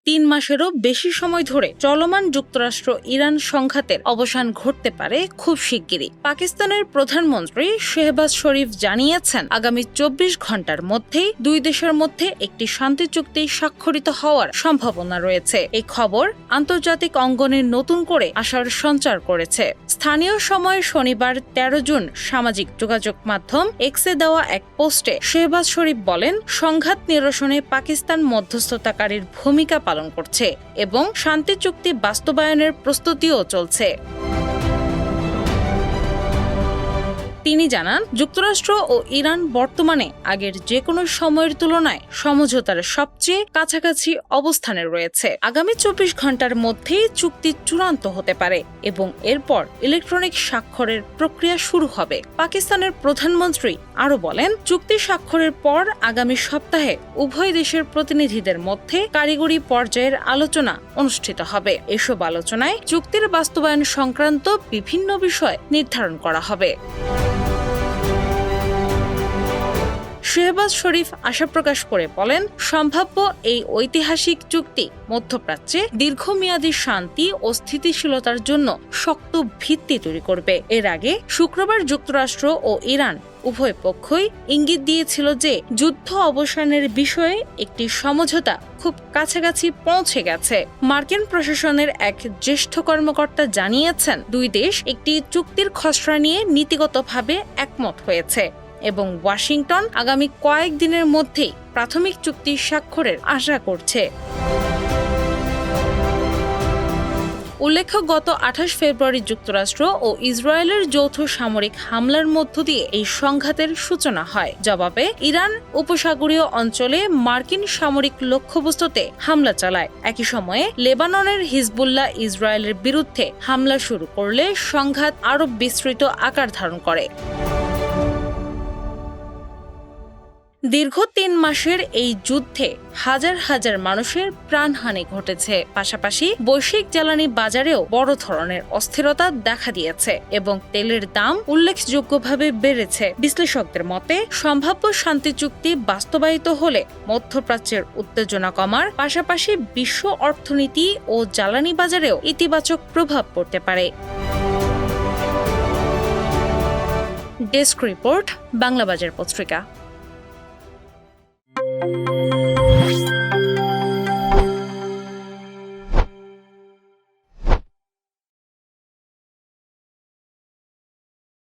3 মাসেরও বেশি সময় ধরে চলমান যুক্তরাষ্ট্র ইরান সংঘাতের অবসান ঘটতে পারে খুব শিগগিরই। পাকিস্তানের প্রধানমন্ত্রী শেহবাজ শরীফ জানিয়েছেন, আগামী 24 ঘন্টার মধ্যেই দুই দেশের মধ্যে একটি শান্তি চুক্তি স্বাক্ষরিত হওয়ার সম্ভাবনা রয়েছে। এই খবর আন্তর্জাতিক অঙ্গনে নতুন করে আশার সঞ্চার করেছে। স্থানীয় সময় শনিবার 13 জুন সামাজিক যোগাযোগ মাধ্যম এক্সে দেওয়া এক পোস্টে শেহবাজ শরীফ বলেন, সংঘাত নিরসনে পাকিস্তান মধ্যস্থতাকারীর ভূমিকা পালন করছে এবং শান্তি চুক্তি বাস্তবায়নের প্রস্তুতিও চলছে। তিনি জানান, যুক্তরাষ্ট্র ও ইরান বর্তমানে আগের যে কোনো সময়ের তুলনায় সমঝোতার সবচেয়ে কাছাকাছি অবস্থানে রয়েছে। আগামী 24 ঘন্টার মধ্যেই চুক্তি চূড়ান্ত হতে পারে এবং এরপর ইলেকট্রনিক স্বাক্ষরের প্রক্রিয়া শুরু হবে। পাকিস্তানের প্রধানমন্ত্রী আরও বলেন, চুক্তি স্বাক্ষরের পর আগামী সপ্তাহে উভয় দেশের প্রতিনিধিদের মধ্যে কারিগরি পর্যায়ের আলোচনা অনুষ্ঠিত হবে। এসব আলোচনায় চুক্তির বাস্তবায়ন সংক্রান্ত বিভিন্ন বিষয় নির্ধারণ করা হবে। শেহবাজ শরীফ আশা প্রকাশ করে বলেন, সম্ভাব্য এই ঐতিহাসিক চুক্তি মধ্যপ্রাচ্যে দীর্ঘমেয়াদী শান্তি ও স্থিতিশীলতার জন্য শক্ত ভিত্তি তৈরি করবে। এর আগে শুক্রবার যুক্তরাষ্ট্র ও ইরান উভয় পক্ষই ইঙ্গিত দিয়েছিল যে যুদ্ধ অবসানের বিষয়ে একটি সমঝোতা খুব কাছাকাছি পৌঁছে গেছে। মার্কিন প্রশাসনের এক জ্যেষ্ঠ কর্মকর্তা জানিয়েছেন, দুই দেশ একটি চুক্তির খসড়া নিয়ে নীতিগতভাবে একমত হয়েছে এবং ওয়াশিংটন আগামী কয়েকদিনের মধ্যেই প্রাথমিক চুক্তি স্বাক্ষরের আশা করছে। উল্লেখ্য, গত 28 ফেব্রুয়ারি যুক্তরাষ্ট্র ও ইসরায়েলের যৌথ সামরিক হামলার মধ্য দিয়ে এই সংঘাতের সূচনা হয়। জবাবে ইরান উপসাগরীয় অঞ্চলে মার্কিন সামরিক লক্ষ্যবস্তুতে হামলা চালায়। একই সময়ে লেবাননের হিজবুল্লাহ ইসরায়েলের বিরুদ্ধে হামলা শুরু করলে সংঘাত আরও বিস্তৃত আকার ধারণ করে। দীর্ঘ 3 মাসের এই যুদ্ধে হাজার হাজার মানুষের প্রাণহানি ঘটেছে। পাশাপাশি বৈশ্বিক জ্বালানি বাজারেও বড় ধরনের অস্থিরতা দেখা দিয়েছে এবং তেলের দাম উল্লেখযোগ্যভাবে বেড়েছে। বিশ্লেষকদের মতে, সম্ভাব্য শান্তি চুক্তি বাস্তবায়িত হলে মধ্যপ্রাচ্যের উত্তেজনা কমার পাশাপাশি বিশ্ব অর্থনীতি ও জ্বালানি বাজারেও ইতিবাচক প্রভাব পড়তে পারে। ডেস্ক রিপোর্ট, বাংলা বাজার পত্রিকা।